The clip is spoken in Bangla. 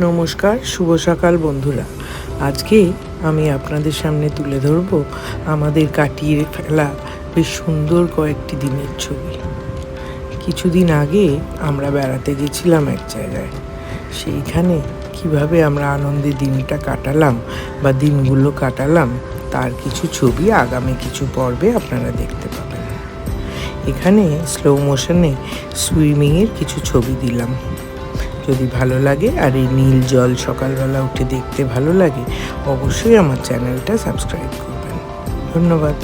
নমস্কার, শুভ সকাল বন্ধুরা। আজকে আমি আপনাদের সামনে তুলে ধরব আমাদের কাটিয়ে ফেলা বেশ সুন্দর কয়েকটি দিনের ছবি। কিছুদিন আগে আমরা বেড়াতে গেছিলাম এক জায়গায়। সেইখানে কিভাবে আমরা আনন্দে দিনটা কাটালাম বা দিনগুলো কাটালাম তার কিছু ছবি আগামী কিছু পর্বে আপনারা দেখতে পাবেন। এখানে স্লো মোশনে সুইমিংয়ের কিছু ছবি দিলাম। যদি ভালো লাগে আর এই নীল জল সকালবেলা উঠে দেখতে ভালো লাগে, অবশ্যই আমার চ্যানেলটা সাবস্ক্রাইব করবেন। ধন্যবাদ।